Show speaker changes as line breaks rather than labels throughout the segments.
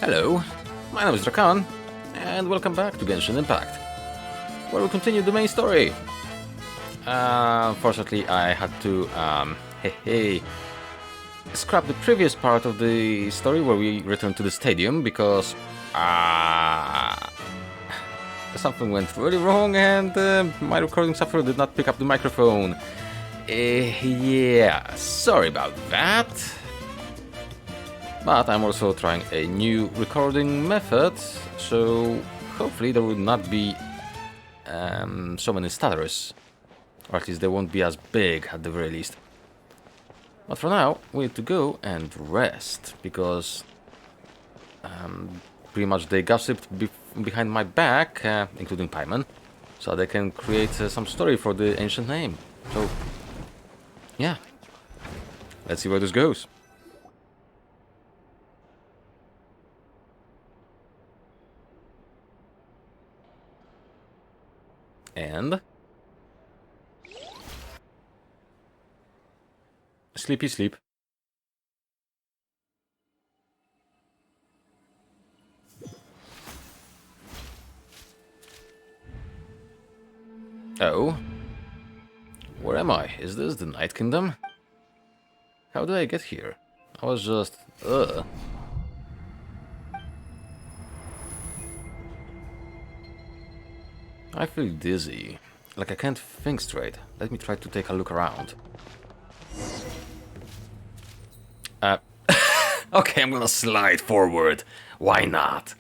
Hello, my name is Archon, and welcome back to Genshin Impact, where we continue the main story. Unfortunately, I had to, scrap the previous part of the story where we returned to the stadium because, something went really wrong and my recording software did not pick up the microphone. Yeah, sorry about that. But I'm also trying a new recording method, so hopefully there will not be so many stutters. Or at least they won't be as big at the very least. But for now, we need to go and rest, because pretty much they gossiped behind my back, including Paimon, so they can create some story for the ancient name. So, yeah, let's see where this goes. And sleepy sleep. Oh, where am I? Is this the Night Kingdom? How did I get here? I was just I feel dizzy, like I can't think straight. Let me try to take a look around. Okay, I'm gonna slide forward. Why not?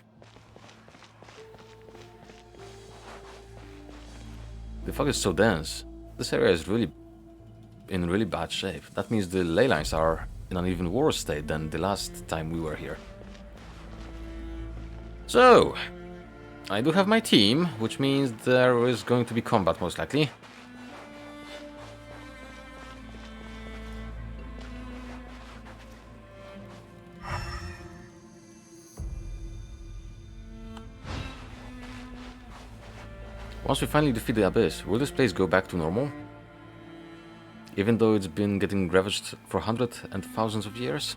The fog is so dense. This area is in really bad shape. That means the ley lines are in an even worse state than the last time we were here. So, I do have my team, which means there is going to be combat most likely. Once we finally defeat the Abyss, will this place go back to normal? Even though it's been getting ravaged for hundreds and thousands of years?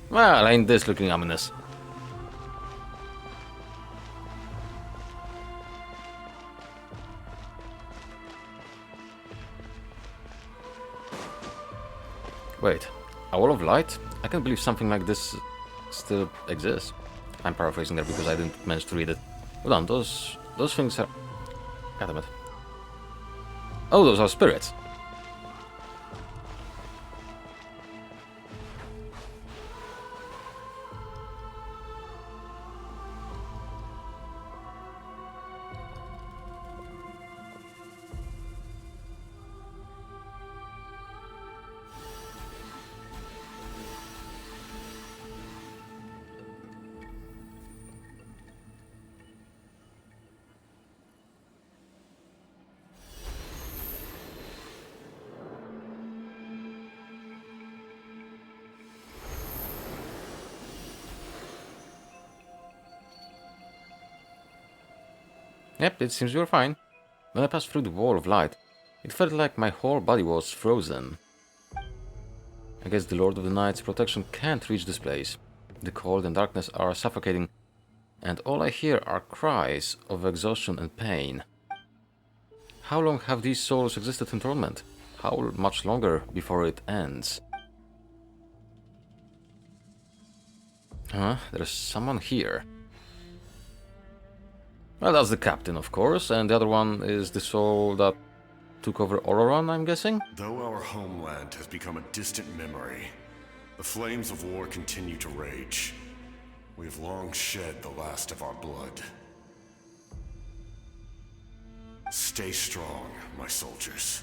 Well, ain't this looking ominous? Wait, a wall of light? I can't believe something like this still exists. I'm paraphrasing there because I didn't manage to read it. Hold on, those things are... God damn it. Oh, those are spirits. Yep, it seems we were fine. When I passed through the wall of light, it felt like my whole body was frozen. I guess the Lord of the Night's protection can't reach this place. The cold and darkness are suffocating, and all I hear are cries of exhaustion and pain. How long have these souls existed in torment? How much longer before it ends? Huh? There's someone here. Well, that's the captain, of course, and the other one is the soul that took over Ororon, I'm guessing?
Though our homeland has become a distant memory, the flames of war continue to rage. We have long shed the last of our blood. Stay strong, my soldiers.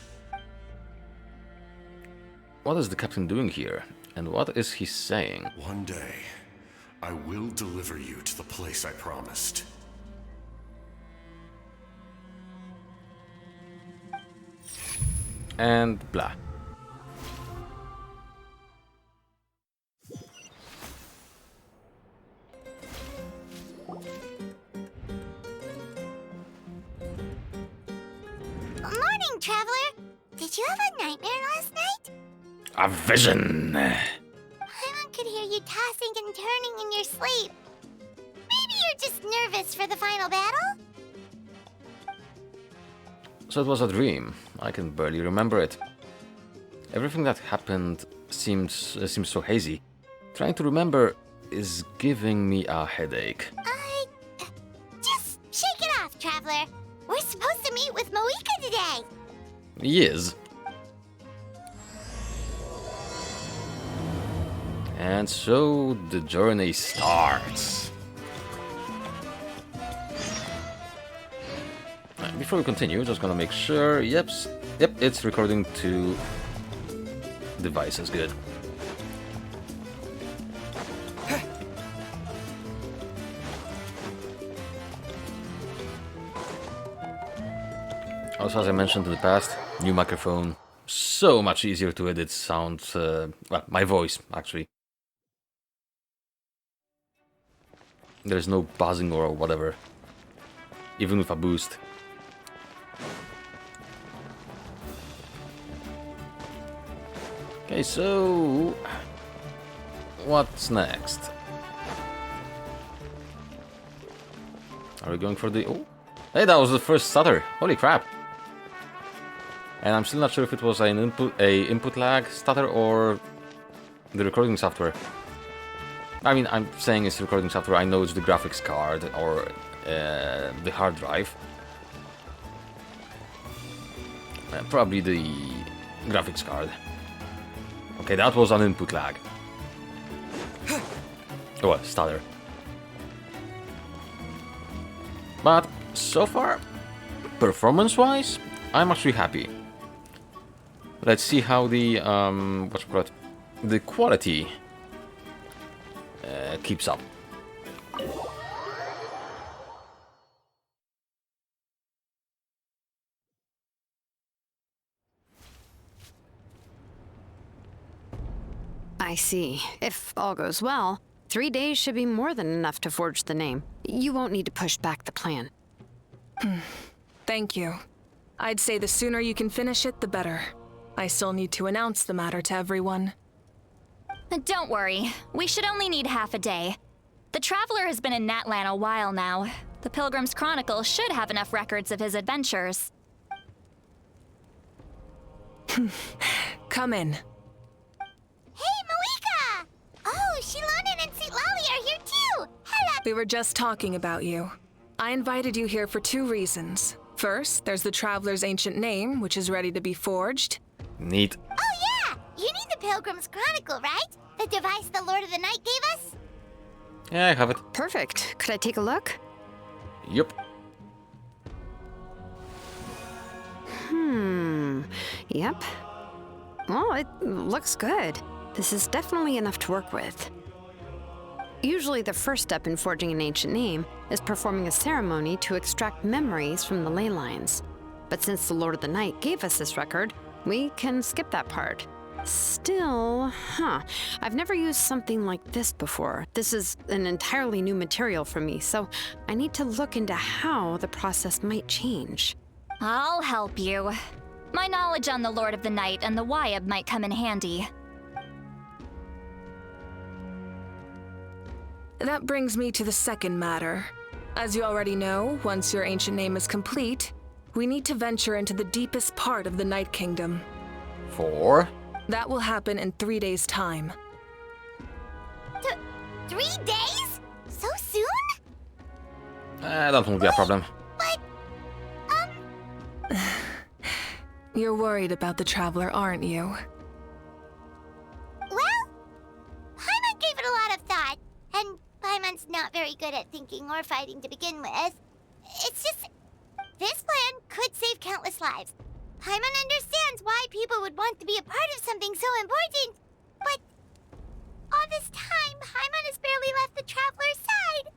What is the captain doing here? And what is he saying?
One day, I will deliver you to the place I promised.
And blah.
Morning, Traveler! Did Did you have a nightmare last night?
A vision!
Paimon could hear you tossing and turning in your sleep. Maybe you're just nervous for the final battle?
So it was a dream. I can barely remember it. Everything that happened seems so hazy. Trying to remember is giving me a headache.
Just shake it off, Traveler. We're supposed to meet with Moika today.
Yes. And so the journey starts. Before we continue, just gonna make sure. Yep, it's recording to devices. Good. Also, as I mentioned in the past, new microphone, so much easier to edit sound, well, my voice, actually. There's no buzzing or whatever, even with a boost. Okay, so what's next? Are we going for the... Oh, hey, that was the first stutter. Holy crap. And I'm still not sure if it was an input lag stutter or the recording software. I mean, I'm saying it's recording software. I know it's the graphics card or the hard drive. Probably the graphics card. Okay, that was an input lag. Oh, stutter. But so far, performance-wise, I'm actually happy. Let's see how the the quality keeps up.
I see. If all goes well, 3 days should be more than enough to forge the name. You won't need to push back the plan.
Thank you. I'd say the sooner you can finish it, the better. I still need to announce the matter to everyone.
Don't worry. We should only need half a day. The Traveler has been in Natlan a while now. The Pilgrim's Chronicle should have enough records of his adventures.
Come in.
Hey, Moika! Oh, Shilonen and St. Lally are here too! Hello!
We were just talking about you. I invited you here for 2 reasons. First, there's the Traveler's ancient name, which is ready to be forged.
Neat.
Oh yeah! You need the Pilgrim's Chronicle, right? The device the Lord of the Night gave us?
Yeah, I have it.
Perfect. Could I take a look?
Yup.
Yep. Well, it looks good. This is definitely enough to work with. Usually the first step in forging an ancient name is performing a ceremony to extract memories from the ley lines. But since the Lord of the Night gave us this record, we can skip that part. Still, I've never used something like this before. This is an entirely new material for me, so I need to look into how the process might change.
I'll help you. My knowledge on the Lord of the Night and the Wyab might come in handy.
That brings me to the second matter. As you already know, once your ancient name is complete, we need to venture into the deepest part of the Night Kingdom.
4.
That will happen in 3 days' time.
3 days? So soon?
That won't be a problem.
But,
You're worried about the Traveler, aren't you?
well, Paimon gave it a lot of thought, and Paimon's not very good at thinking or fighting to begin with. It's just, this plan could save countless lives. Paimon understands why people would want to be a part of something so important, but all this time, Paimon has barely left the Traveler's side.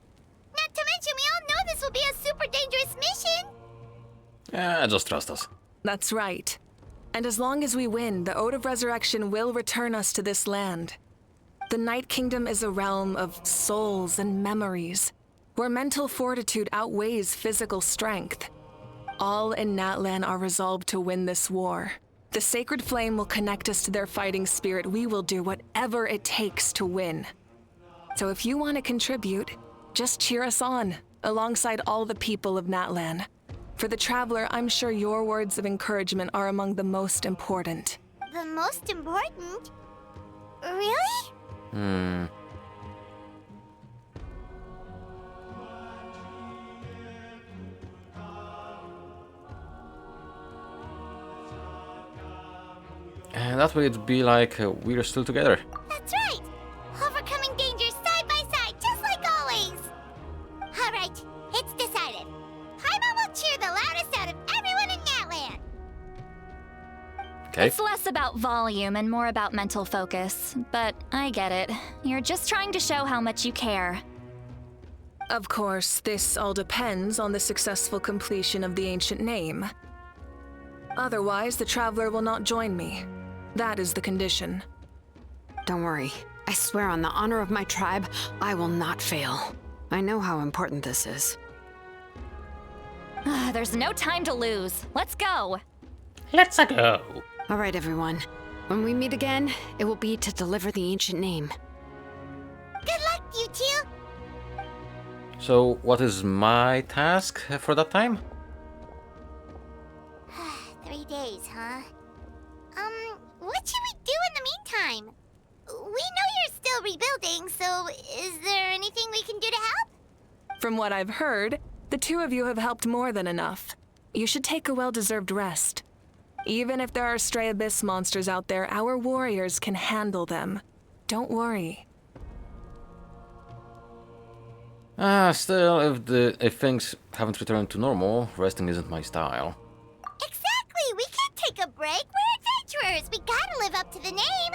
Not to mention, we all know this will be a super dangerous mission.
Yeah, just trust us.
That's right. And as long as we win, the Ode of Resurrection will return us to this land. The Night Kingdom is a realm of souls and memories, where mental fortitude outweighs physical strength. All in Natlan are resolved to win this war. The sacred flame will connect us to their fighting spirit. We will do whatever it takes to win. So if you want to contribute, just cheer us on, alongside all the people of Natlan. For the Traveler, I'm sure your words of encouragement are among the most important.
The most important? Really?
And that way it'd be like we're still together.
That's right! Overcoming dangers side by side, just like always! Alright, it's decided. Paimon will cheer the loudest out of everyone in Natlan!
Okay.
It's less about volume and more about mental focus, but I get it. You're just trying to show how much you care.
Of course, this all depends on the successful completion of the ancient name. Otherwise, the Traveler will not join me. That is the condition.
Don't worry. I swear on the honor of my tribe, I will not fail. I know how important this is.
There's no time to lose. Let's go.
Let's go.
All right, everyone. When we meet again, it will be to deliver the ancient name.
Good luck, you two!
So, what is my task for that time?
3 days, huh? What should we do in the meantime? We know you're still rebuilding, so is there anything we can do to help?
From what I've heard, the two of you have helped more than enough. You should take a well-deserved rest. Even if there are stray abyss monsters out there, our warriors can handle them. Don't worry.
Still, if things haven't returned to normal, resting isn't my style.
Exactly! We can't take a break! We're adventurers! We gotta live up to the name!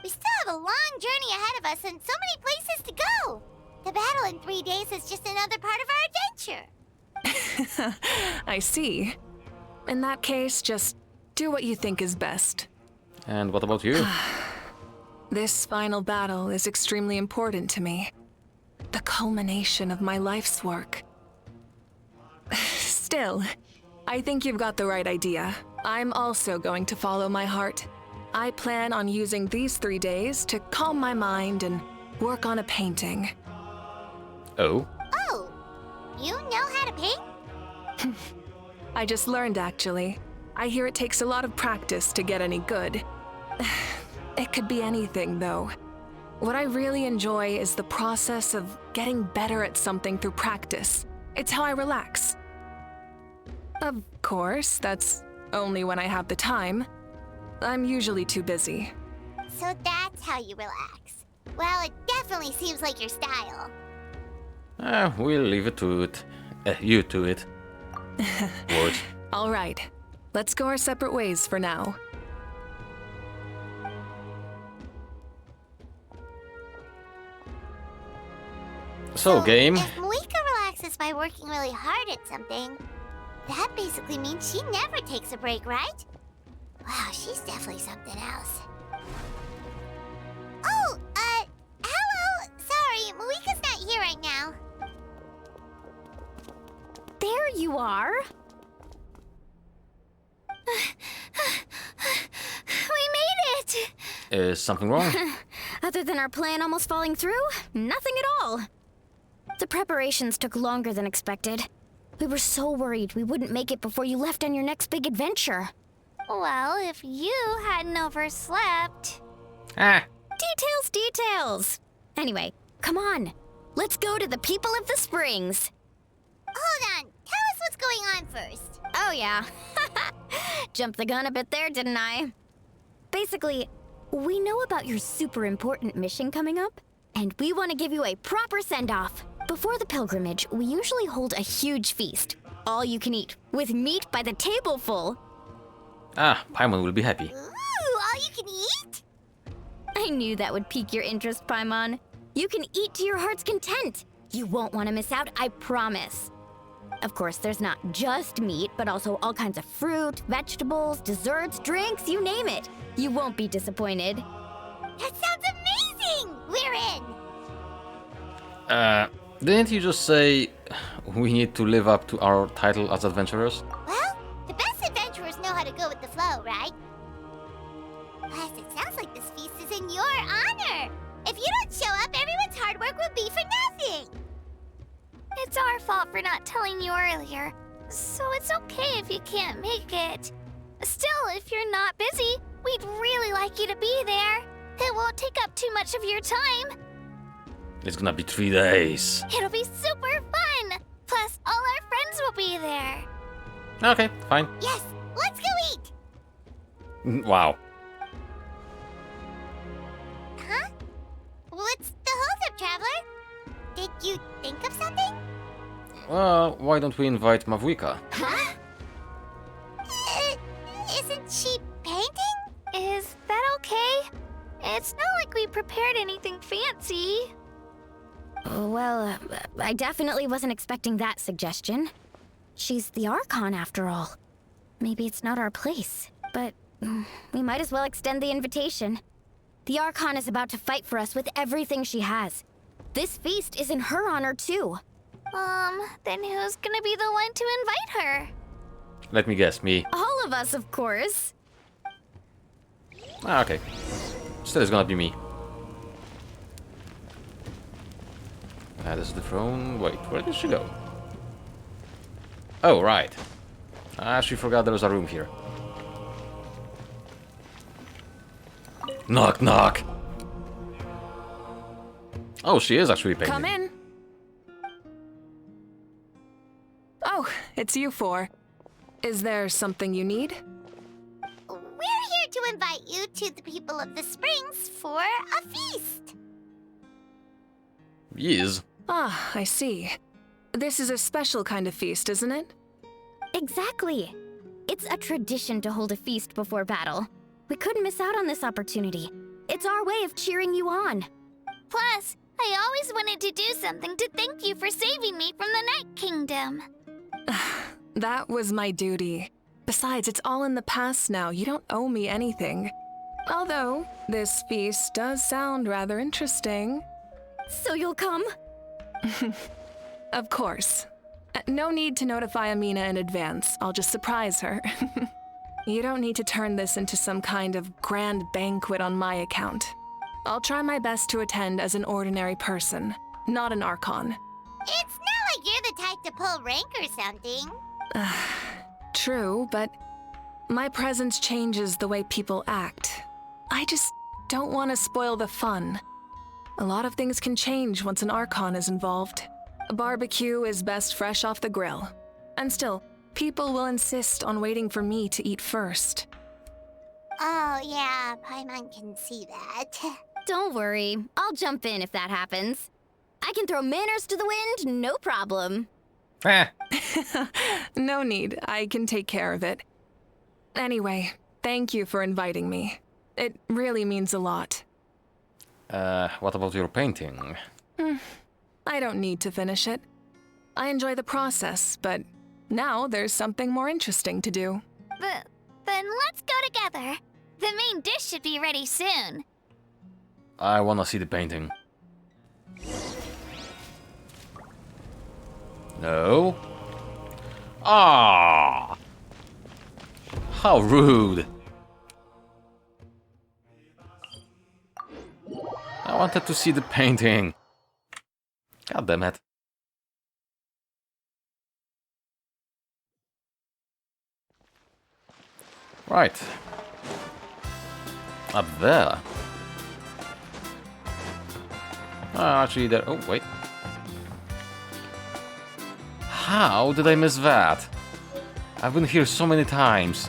We still have a long journey ahead of us and so many places to go! The battle in 3 days is just another part of our adventure!
I see. In that case, just do what you think is best.
And what about you?
This final battle is extremely important to me. The culmination of my life's work. Still, I think you've got the right idea. I'm also going to follow my heart. I plan on using these 3 days to calm my mind and work on a painting.
Oh?
Oh! You know how to paint?
I just learned, actually. I hear it takes a lot of practice to get any good. It could be anything, though. What I really enjoy is the process of getting better at something through practice. It's how I relax. Of course, that's only when I have the time. I'm usually too busy.
So that's how you relax. Well, it definitely seems like your style.
We'll leave it to it. You to it. Words.
All right. Let's go our separate ways for now.
So, game.
If Moika relaxes by working really hard at something, that basically means she never takes a break, right? Wow, she's definitely something else. Oh, hello! Sorry, Moika's not here right now.
There you are.
We made it!
Is something wrong?
Other than our plan almost falling through, nothing at all. The preparations took longer than expected. We were so worried we wouldn't make it before you left on your next big adventure.
Well, if you hadn't overslept...
Details! Anyway, come on. Let's go to the people of the springs.
Hold on, tell us what's going on first.
Oh yeah. Jumped the gun a bit there, didn't I? Basically, we know about your super important mission coming up, and we want to give you a proper send-off. Before the pilgrimage, we usually hold a huge feast. All you can eat, with meat by the tableful.
Paimon will be happy.
Ooh, all you can eat?
I knew that would pique your interest, Paimon. You can eat to your heart's content. You won't want to miss out, I promise. Of course, there's not just meat, but also all kinds of fruit, vegetables, desserts, drinks, you name it. You won't be disappointed.
That sounds amazing! We're in!
Didn't you just say we need to live up to our title as adventurers?
Well, the best adventurers know how to go with the flow, right? It sounds like this feast is in your honor. If you don't show up, everyone's hard work will be for nothing. It's our fault for not telling you earlier, so it's okay if you can't make it. Still, if you're not busy, we'd really like you to be there. It won't take up too much of your time.
It's gonna be 3 days.
It'll be super fun. Plus, all our friends will be there.
Okay, fine.
Yes, let's go eat.
Wow.
Huh? What's the holdup, Traveler? Did you think of something?
Well, why don't we invite Mavuika?
Huh? Isn't she painting? Is that okay? It's not like we prepared anything fancy.
Well, I definitely wasn't expecting that suggestion. She's the Archon, after all. Maybe it's not our place, but we might as well extend the invitation. The Archon is about to fight for us with everything she has. This feast is in her honor, too.
Then who's gonna be the one to invite her?
Let me guess, me.
All of us, of course.
Ah, okay. Still, it's gonna be me. This is the throne. Wait, where did she go? Oh, right. I actually forgot there was a room here. Knock, knock. Oh, she is actually painting.
Come in. Oh, it's you four. Is there something you need?
We're here to invite you to the people of the Springs for a feast.
Yes.
Ah, I see. This is a special kind of feast, isn't it?
Exactly. It's a tradition to hold a feast before battle. We couldn't miss out on this opportunity. It's our way of cheering you on.
Plus, I always wanted to do something to thank you for saving me from the Night Kingdom.
That was my duty. Besides, it's all in the past now. You don't owe me anything. Although, this feast does sound rather interesting.
So you'll come?
Of course. No need to notify Amina in advance. I'll just surprise her. You don't need to turn this into some kind of grand banquet on my account. I'll try my best to attend as an ordinary person, not an Archon.
It's not like you're the type to pull rank or something.
True, but my presence changes the way people act. I just don't want to spoil the fun. A lot of things can change once an Archon is involved. A barbecue is best fresh off the grill. And still, people will insist on waiting for me to eat first.
Oh, yeah, Paimon can see that.
Don't worry. I'll jump in if that happens. I can throw manners to the wind, no problem.
Ah.
No need. I can take care of it. Anyway, thank you for inviting me. It really means a lot.
What about your painting?
I don't need to finish it. I enjoy the process, but now there's something more interesting to do.
Then let's go together. The main dish should be ready soon.
I wanna see the painting. No. Ah! How rude. I wanted to see the painting. God damn it. Right. Up there. Actually there... Oh, wait. How did I miss that? I've been here so many times.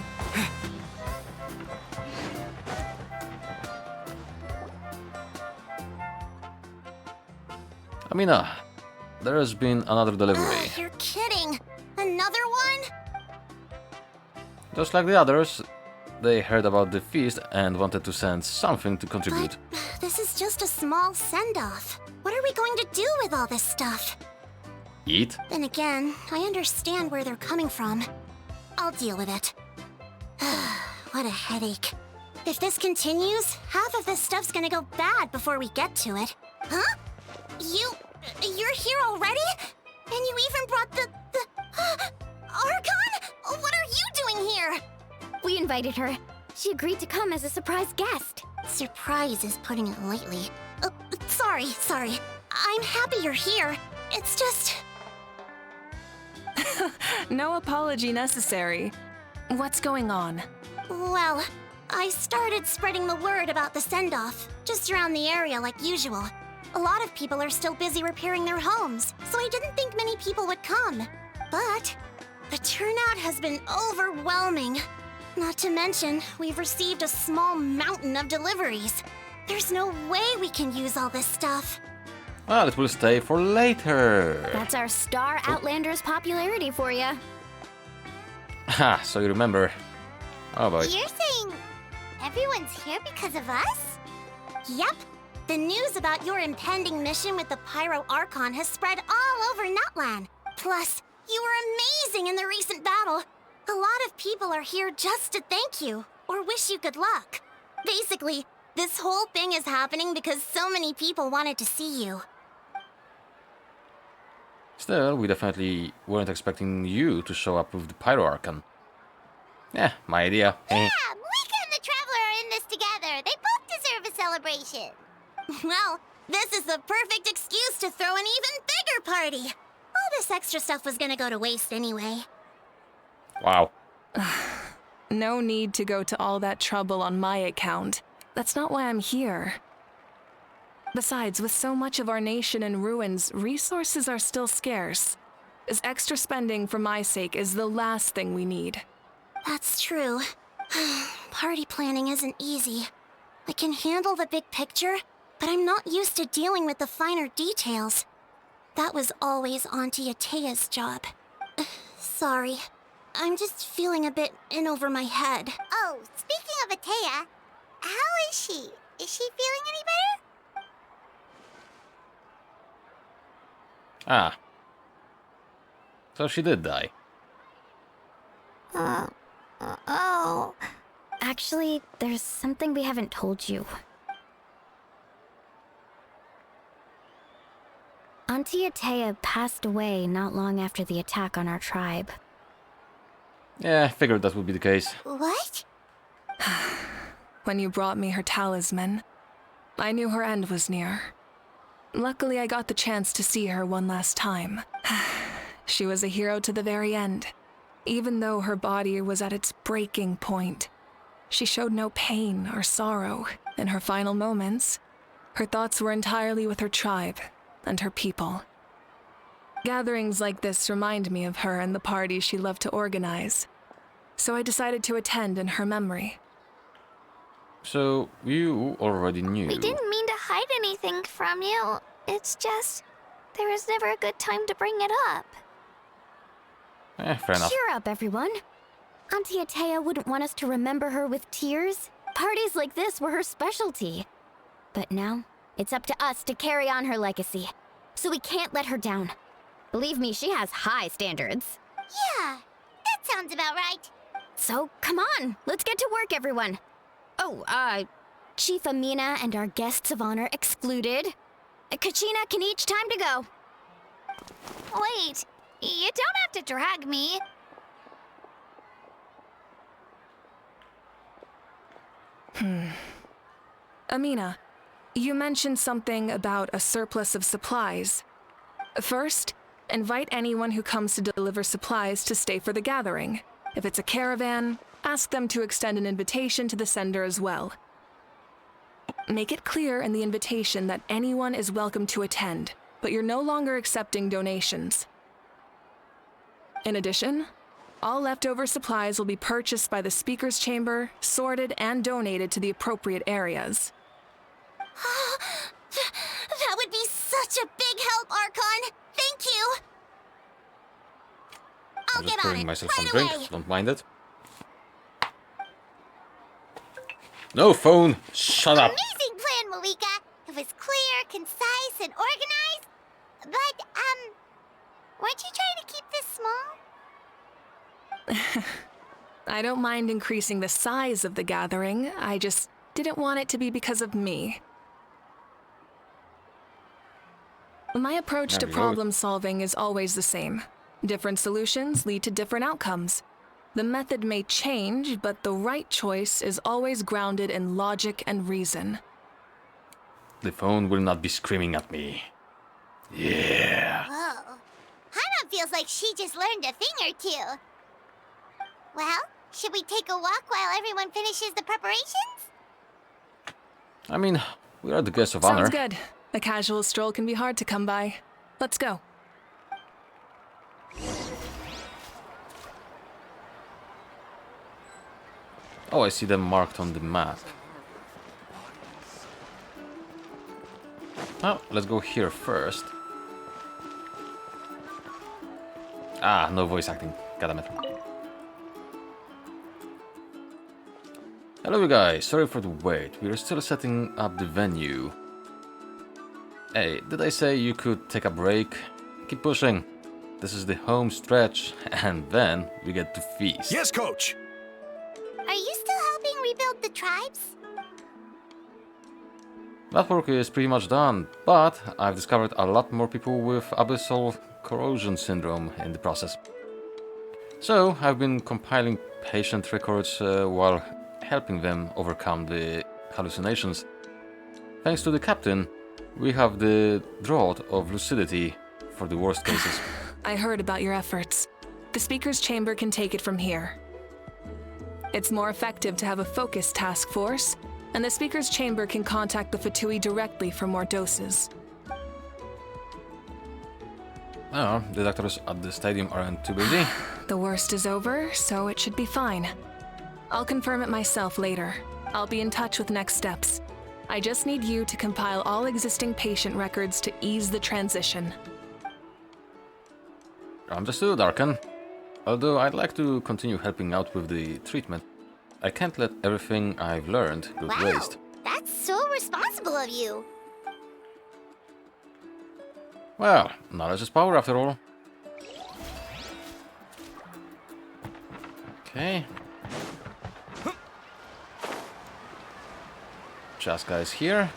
Amina, there has been another delivery.
You're kidding. Another one?
Just like the others, they heard about the feast and wanted to send something to contribute.
But this is just a small send-off. What are we going to do with all this stuff?
Eat?
Then again, I understand where they're coming from. I'll deal with it. What a headache. If this continues, half of this stuff's gonna go bad before we get to it. Huh? You're here already? And you even brought the Archon? What are you doing here?
We invited her. She agreed to come as a surprise guest.
Surprise is putting it lightly. Sorry. I'm happy you're here. It's just...
No apology necessary. What's going on?
Well, I started spreading the word about the send-off, just around the area like usual. A lot of people are still busy repairing their homes, so I didn't think many people would come. But the turnout has been overwhelming. Not to mention, we've received a small mountain of deliveries. There's no way we can use all this stuff.
Well, it will stay for later.
That's our star Outlander's popularity for you.
Ha, so you remember. Oh boy.
You're saying everyone's here because of us? Yep. The news about your impending mission with the Pyro Archon has spread all over Natlan. Plus, you were amazing in the recent battle. A lot of people are here just to thank you, or wish you good luck. Basically, this whole thing is happening because so many people wanted to see you.
Still, we definitely weren't expecting you to show up with the Pyro Archon. Yeah, my idea.
Yeah, Malika and the Traveler are in this together. They both deserve a celebration. Well, this is the perfect excuse to throw an even bigger party. All this extra stuff was gonna go to waste anyway.
Wow.
No need to go to all that trouble on my account. That's not why I'm here. Besides, with so much of our nation in ruins, resources are still scarce. This extra spending for my sake is the last thing we need.
That's true. Party planning isn't easy. I can handle the big picture, but I'm not used to dealing with the finer details. That was always Auntie Atea's job. Sorry. I'm just feeling a bit in over my head. Oh, speaking of Atea, how is she? Is she feeling any better?
Ah. So she did die.
Oh.
Actually, there's something we haven't told you. Auntie Atea passed away not long after the attack on our tribe.
Yeah, I figured that would be the case.
What?
When you brought me her talisman, I knew her end was near. Luckily, I got the chance to see her one last time. She was a hero to the very end. Even though her body was at its breaking point, she showed no pain or sorrow. In her final moments, her thoughts were entirely with her tribe and her people. Gatherings like this remind me of her and the parties she loved to organize. So I decided to attend in her memory.
So, you already knew.
We didn't mean to hide anything from you. It's just, there was never a good time to bring it up.
Fair enough.
Cheer up, everyone. Auntie Atea wouldn't want us to remember her with tears. Parties like this were her specialty. But now, it's up to us to carry on her legacy. So we can't let her down. Believe me, she has high standards.
Yeah, that sounds about right.
So, come on, let's get to work, everyone. Oh, Chief Amina and our guests of honor excluded. Kachina can each time to go.
Wait, you don't have to drag me.
Amina, you mentioned something about a surplus of supplies. First, invite anyone who comes to deliver supplies to stay for the gathering. If it's a caravan, ask them to extend an invitation to the sender as well. Make it clear in the invitation that anyone is welcome to attend, but you're no longer accepting donations. In addition, all leftover supplies will be purchased by the speaker's chamber, sorted, and donated to the appropriate areas.
That would be such a big help, Archon. Thank you. I'll
I'm just
get on
pouring
it
myself some
right
drink.
away.
Don't mind it. No phone! Shut up!
Amazing plan, Malika. It was clear, concise, and organized. But, weren't you trying to keep this small?
I don't mind increasing the size of the gathering, I just didn't want it to be because of me. My approach to
There we go.
problem solving is always the same. Different solutions lead to different outcomes. The method may change, but the right choice is always grounded in logic and reason.
The phone will not be screaming at me. Yeah.
Whoa. Hana feels like she just learned a thing or two. Well, should we take a walk while everyone finishes the preparations?
I mean, we are the guests of honor.
Sounds good. A casual stroll can be hard to come by. Let's go.
Oh, I see them marked on the map. Oh, let's go here first. Ah, no voice acting. Goddammit. Hello you guys, sorry for the wait. We are still setting up the venue. Hey, did I say you could take a break? Keep pushing. This is the home stretch, and then we get to feast.
Yes, Coach!
Are you still helping rebuild the tribes?
That work is pretty much done, but I've discovered a lot more people with abyssal corrosion syndrome in the process. So, I've been compiling patient records while helping them overcome the hallucinations. Thanks to the captain, we have the draught of lucidity for the worst cases.
I heard about your efforts. The speaker's chamber can take it from here. It's more effective to have a focused task force, and the speaker's chamber can contact the Fatui directly for more doses.
Oh, the doctors at the stadium aren't too busy.
The worst is over, so it should be fine. I'll confirm it myself later. I'll be in touch with next steps. I just need you to compile all existing patient records to ease the transition.
Understood, Archon. Although I'd like to continue helping out with the treatment, I can't let everything I've learned go to waste.
That's so responsible of you.
Well, knowledge is power after all. Okay. Chaska is here.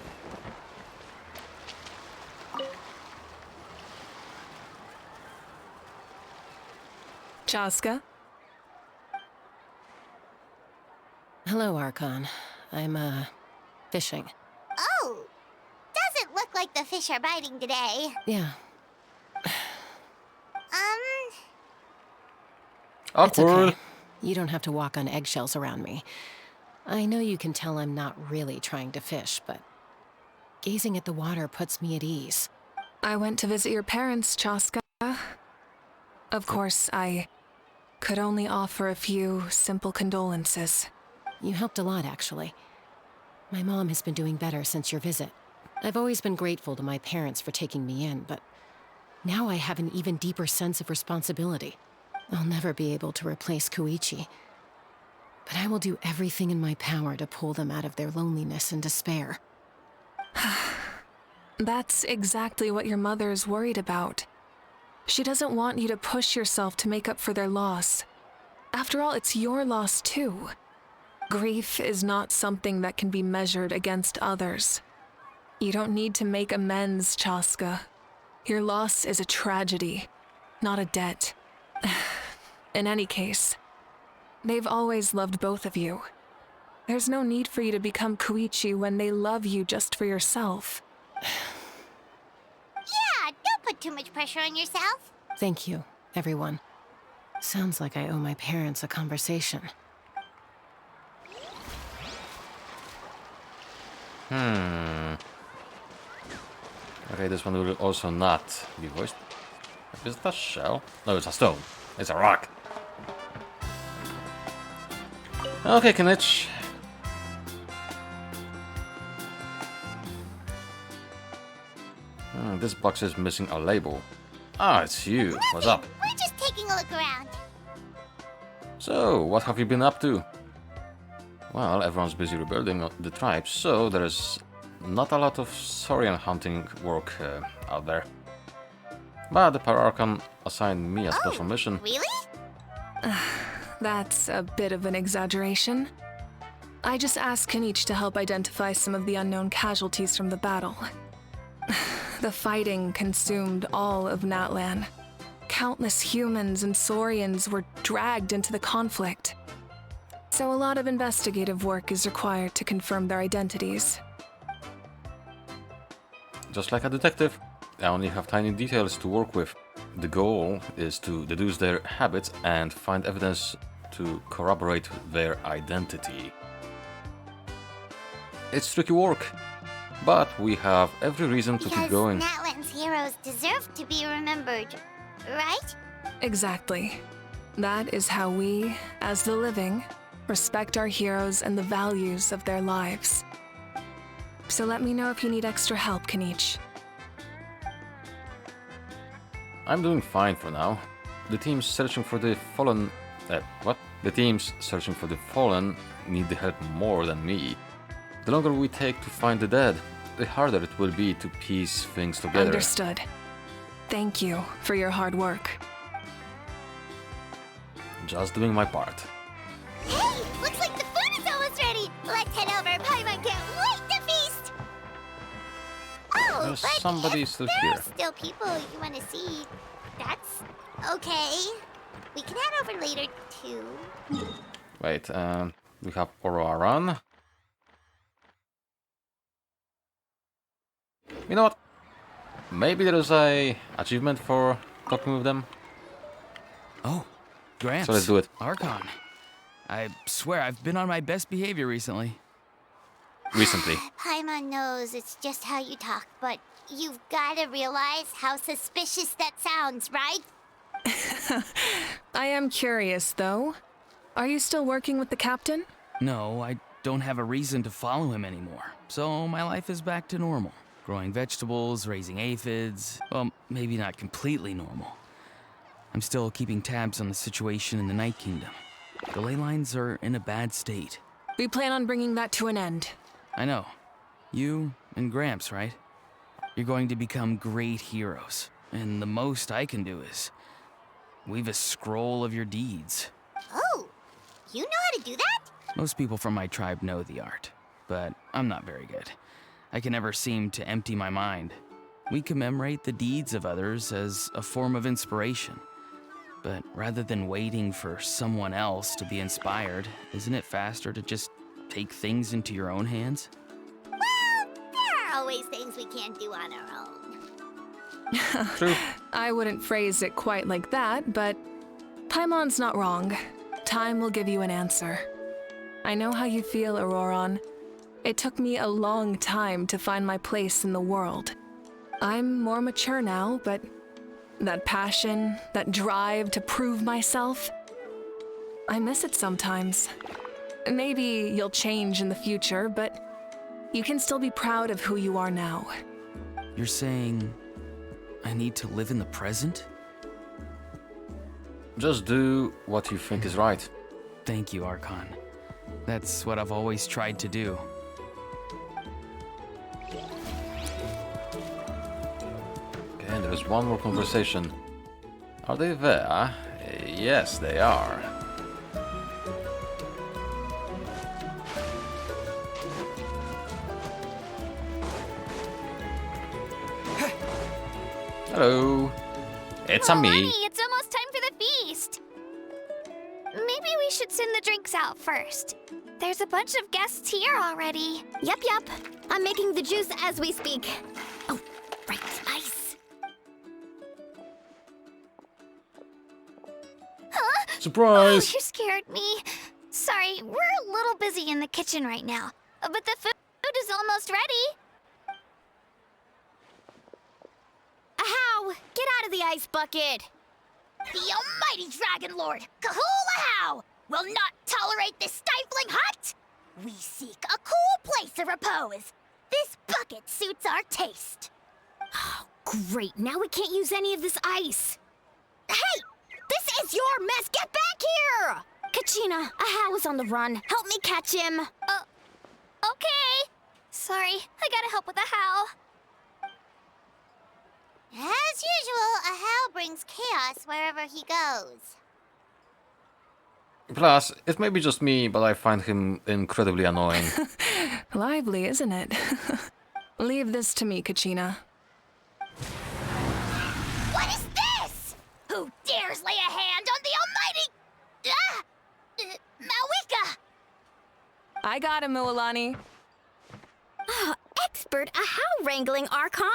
Chaska?
Hello, Archon. I'm, fishing.
Oh, doesn't look like the fish are biting today.
Yeah, it's
Awkward.
okay. You don't have to walk on eggshells around me. I know you can tell I'm not really trying to fish, but gazing at the water puts me at ease.
I went to visit your parents, Chaska. Of course, I could only offer a few simple condolences.
You helped a lot, actually. My mom has been doing better since your visit. I've always been grateful to my parents for taking me in, but now I have an even deeper sense of responsibility. I'll never be able to replace Koichi, but I will do everything in my power to pull them out of their loneliness and despair.
That's exactly what your mother's worried about. She doesn't want you to push yourself to make up for their loss. After all, it's your loss too. Grief is not something that can be measured against others. You don't need to make amends, Chaska. Your loss is a tragedy, not a debt. In any case, they've always loved both of you. There's no need for you to become Koichi when they love you just for yourself.
Yeah, don't put too much pressure on yourself.
Thank you, everyone. Sounds like I owe my parents a conversation.
Okay, this one will also not be voiced. Is it a shell? No, it's a stone. It's a rock. Okay, Kinich. This box is missing a label. Ah, it's you. What's up?
We're just taking a look around.
So, what have you been up to? Well, everyone's busy rebuilding the tribes, so there's not a lot of Saurian hunting work out there. But the Archon assigned me a special mission.
Really?
That's a bit of an exaggeration. I just asked Kinich to help identify some of the unknown casualties from the battle. The fighting consumed all of Natlan. countless humans and Saurians were dragged into the conflict. So a lot of investigative work is required to confirm their identities.
Just like a detective, I only have tiny details to work with. The goal is to deduce their habits and find evidence to corroborate their identity. It's tricky work, but we have every reason to keep going.
Because Natlan's heroes deserve to be remembered, right?
Exactly. That is how we, as the living, respect our heroes and the values of their lives. So let me know if you need extra help, Kaniche.
I'm doing fine for now. The teams searching for the fallen... The teams searching for the fallen need the help more than me. The longer we take to find the dead, the harder it will be to piece things together.
Understood. Thank you for your hard work.
Just doing my part.
Hey, looks like the food is almost ready. Let's head over. Paimon can't wait to feast. Oh,
There's
but
somebody
if
still
there
here.
are still people you want to see, that's okay. We can head over later too.
Wait, we have Aurora. You know what? Maybe there is a achievement for talking with them.
Oh, Gramps.
So let's do it.
Archon. I swear I've been on my best behavior recently.
Recently.
Paimon knows it's just how you talk, but you've got to realize how suspicious that sounds, right?
I am curious, though. Are you still working with the captain?
No, I don't have a reason to follow him anymore. So my life is back to normal. Growing vegetables, raising aphids. Well, maybe not completely normal. I'm still keeping tabs on the situation in the Night Kingdom. The ley lines are in a bad state.
We plan on bringing that to an end.
I know. You and Gramps, right? You're going to become great heroes. And the most I can do is weave a scroll of your deeds.
Oh, you know how to do that?
Most people from my tribe know the art, but I'm not very good. I can never seem to empty my mind. We commemorate the deeds of others as a form of inspiration. But rather than waiting for someone else to be inspired, isn't it faster to just take things into your own hands?
Well, there are always things we can't do on our own.
True.
I wouldn't phrase it quite like that, but Paimon's not wrong. Time will give you an answer. I know how you feel, Auroron. It took me a long time to find my place in the world. I'm more mature now, but that passion, that drive to prove myself, I miss it sometimes. Maybe you'll change in the future, but you can still be proud of who you are now.
You're saying I need to live in the present?
Just do what you think is right.
Thank you, Archon. That's what I've always tried to do.
Okay, and there's one more conversation. Are they there? Yes, they are. Hello. It's a me.
Honey, it's almost time for the feast. Maybe we should send the drinks out first. There's a bunch of guests here already.
Yep. I'm making the juice as we speak. Oh, right, ice.
Huh?
Surprise!
Oh, you scared me. Sorry, we're a little busy in the kitchen right now. But the food is almost ready.
Ahow! Get out of the ice bucket!
The almighty Dragon Lord, Kahula will not tolerate this stifling hut. We seek a cool place of repose. This bucket suits our taste.
Oh, great. Now we can't use any of this ice.
Hey, this is your mess. Get back here!
Kachina, Ahow is on the run. Help me catch him.
Okay. Sorry, I gotta help with the how. As usual, Ahow brings chaos wherever he goes.
Plus, it may be just me, but I find him incredibly annoying.
Lively, isn't it? Leave this to me, Kachina.
What is this? Who dares lay a hand on the almighty... Malwika!
I got him, Mualani.
Oh, expert ahau wrangling, Archon.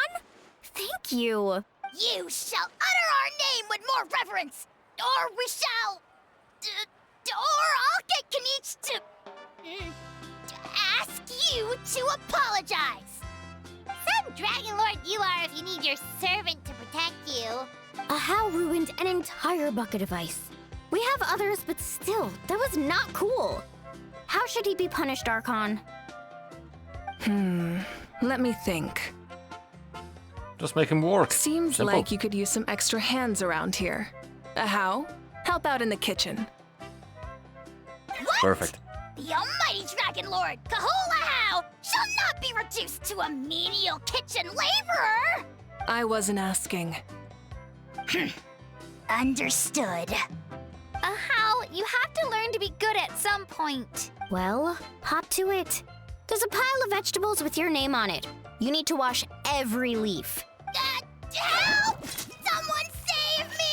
Thank you.
You shall utter our name with more reverence, or we shall... or I'll get Kanich to ask you to apologize. Some Dragon Lord you are if you need your servant to protect you.
Ahau ruined an entire bucket of ice. We have others, but still, that was not cool. How should he be punished, Archon?
Let me think.
Just make him work.
Seems
Simple.
like you could use some extra hands around here. Ahau, help out in the kitchen.
What?
Perfect.
The almighty Dragon Lord, Kahulahau, shall not be reduced to a menial kitchen laborer!
I wasn't asking.
Understood.
Ahau, you have to learn to be good at some point.
Well, hop to it. There's a pile of vegetables with your name on it. You need to wash every leaf.
Help! Someone save me!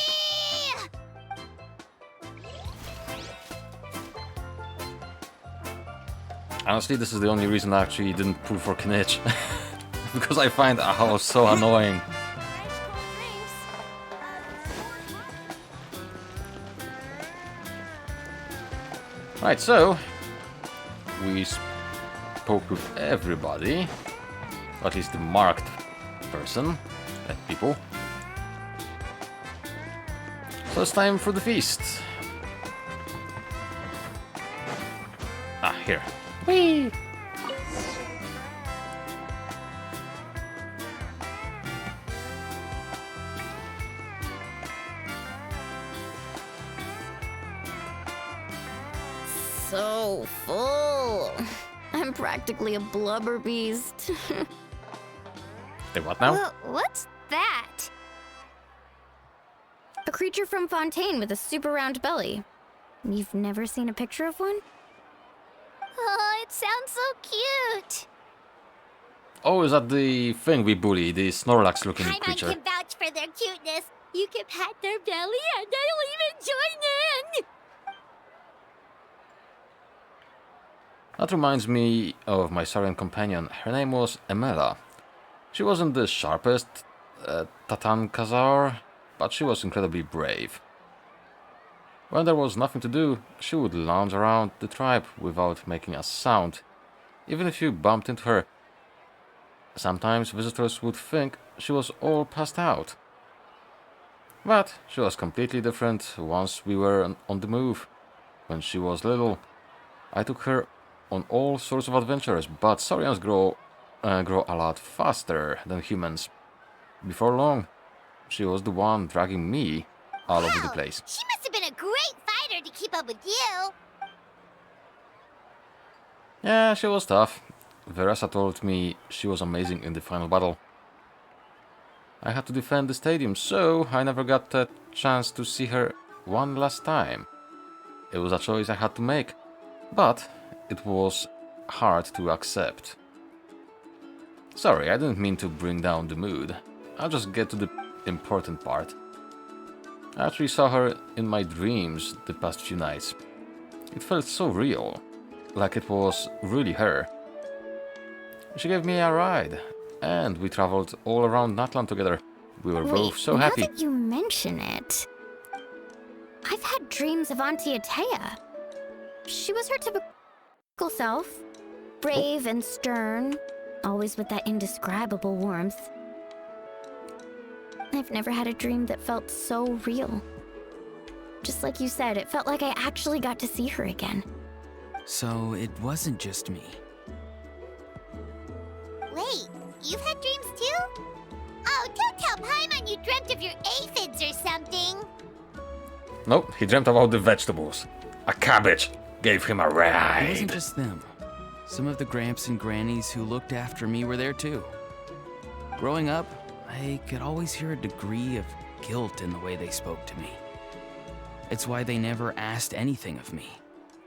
Honestly, this is the only reason I actually didn't pull for Knitch. Because I find Ahau so annoying. Right, so we spoke with everybody, or at least the marked people. So it's time for the feast. Ah, here. Whee!
So full. I'm practically a blubber beast.
Hey, what now?
What's that? A creature from Fontaine with a super round belly. You've never seen a picture of one?
Oh, it sounds so cute.
Oh, is that the thing we bully, the Snorlax-looking
Paimon
creature?
can vouch for their cuteness. You can pat their belly and they'll even join in.
That reminds me of my Saurian companion. Her name was Emela. She wasn't the sharpest Tatankazar, but she was incredibly brave. When there was nothing to do, she would lounge around the tribe without making a sound, even if you bumped into her. Sometimes visitors would think she was all passed out. But she was completely different once we were on the move. When she was little, I took her on all sorts of adventures, but Saurians grow a lot faster than humans. Before long, she was the one dragging me all over the place.
She must have been a great fighter to keep up with you.
Yeah, she was tough. Veressa told me she was amazing in the final battle. I had to defend the stadium, so I never got a chance to see her one last time. It was a choice I had to make, but it was hard to accept. Sorry, I didn't mean to bring down the mood. I'll just get to the important part. I actually saw her in my dreams the past few nights. It felt so real, like it was really her. She gave me a ride, and we traveled all around Natlan together. We were both so happy.
Now that you mention it, I've had dreams of Auntie Atea. She was her typical self, brave and stern, always with that indescribable warmth. I've never had a dream that felt so real. Just like you said, it felt like I actually got to see her again.
So it wasn't just me.
Wait, you've had dreams too? Oh, don't tell Paimon you dreamt of your aphids or something.
Nope, he dreamt about the vegetables. A cabbage gave him a
It
ride.
wasn't just them. Some of the Gramps and Grannies who looked after me were there too. Growing up, I could always hear a degree of guilt in the way they spoke to me. It's why they never asked anything of me.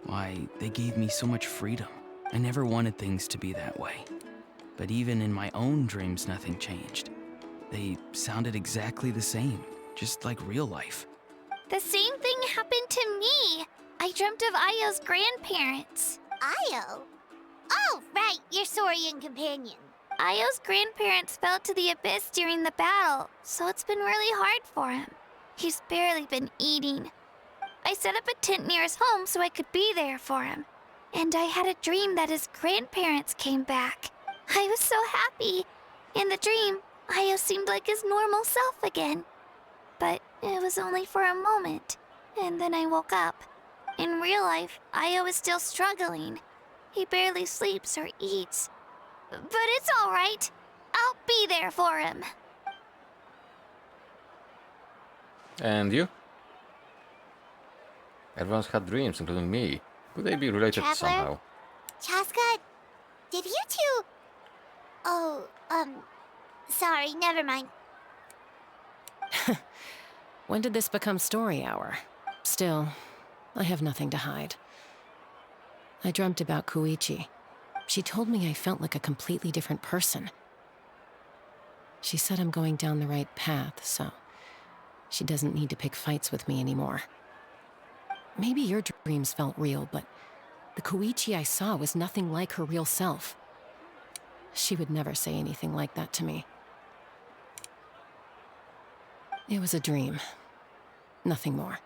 Why they gave me so much freedom. I never wanted things to be that way. But even in my own dreams, nothing changed. They sounded exactly the same, just like real life.
The same thing happened to me. I dreamt of Io's grandparents. Io? Oh, right, your Saurian companion. Io's grandparents fell to the abyss during the battle, so it's been really hard for him. He's barely been eating. I set up a tent near his home so I could be there for him. And I had a dream that his grandparents came back. I was so happy. In the dream, Io seemed like his normal self again. But it was only for a moment, and then I woke up. In real life, Io is still struggling. He barely sleeps or eats. But it's all right. I'll be there for him.
And you? Everyone's had dreams, including me. Could they be related
Traveler?
somehow?
Chaska, did you two... Oh, sorry, never mind.
When did this become story hour? Still, I have nothing to hide. I dreamt about Koichi. She told me I felt like a completely different person. She said I'm going down the right path, so she doesn't need to pick fights with me anymore. Maybe your dreams felt real, but the Koichi I saw was nothing like her real self. She would never say anything like that to me. It was a dream. Nothing more.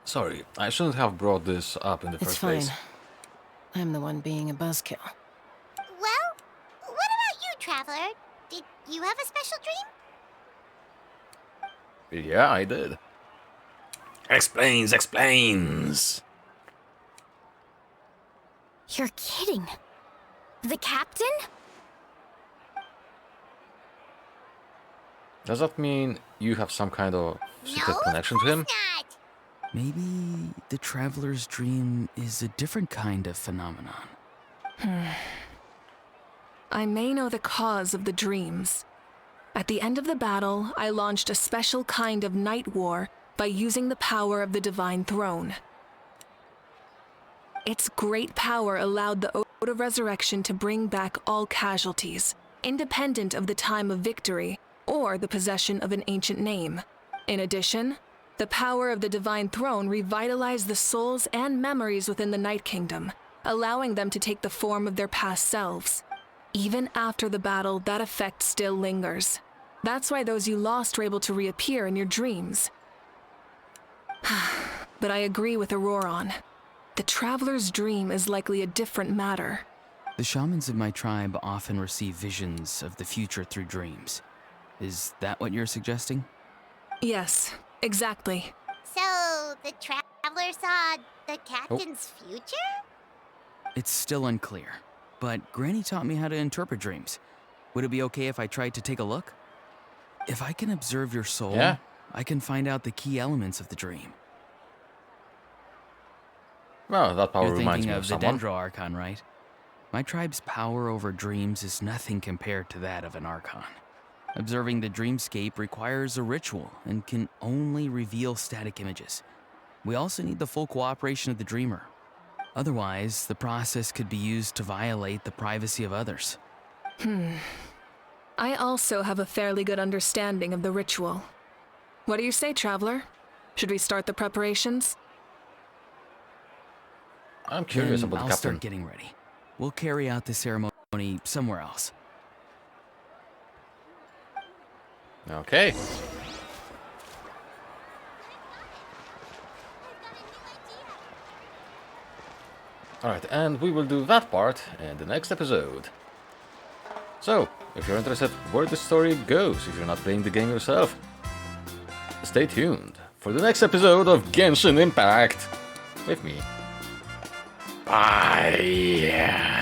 Sorry, I shouldn't have brought this up in the
It's
first
fine.
place.
I'm the one being a buzzkill.
Well, what about you, Traveler? Did you have a special dream?
Yeah, I did. Explains.
You're kidding. The captain?
Does that mean you have some kind of secret
No,
connection to him?
of course not.
Maybe the traveler's dream is a different kind of phenomenon.
I may know the cause of the dreams. At the end of the battle, I launched a special kind of night war by using the power of the Divine Throne. Its great power allowed the Ode of Resurrection to bring back all casualties, independent of the time of victory or the possession of an ancient name. In addition, the power of the Divine Throne revitalized the souls and memories within the Night Kingdom, allowing them to take the form of their past selves. Even after the battle, that effect still lingers. That's why those you lost were able to reappear in your dreams. But I agree with Auroron. The Traveler's dream is likely a different matter.
The shamans of my tribe often receive visions of the future through dreams. Is that what you're suggesting?
Yes, exactly.
So, the Traveler saw the captain's future?
It's still unclear, but Granny taught me how to interpret dreams. Would it be okay if I tried to take a look? If I can observe your soul,
Yeah.
I can find out the key elements of the dream.
Well, that power
You're
reminds
thinking
me
of
of
the
someone.
Dendro Archon, right? My tribe's power over dreams is nothing compared to that of an Archon. Observing the dreamscape requires a ritual and can only reveal static images. We also need the full cooperation of the dreamer. Otherwise, the process could be used to violate the privacy of others.
I also have a fairly good understanding of the ritual. What do you say, Traveler? Should we start the preparations?
I'm curious
Then
about the
I'll
captain.
start getting ready. We'll carry out the ceremony somewhere else.
Okay. Alright, and we will do that part in the next episode. So, if you're interested where the story goes, if you're not playing the game yourself, stay tuned for the next episode of Genshin Impact with me. Bye!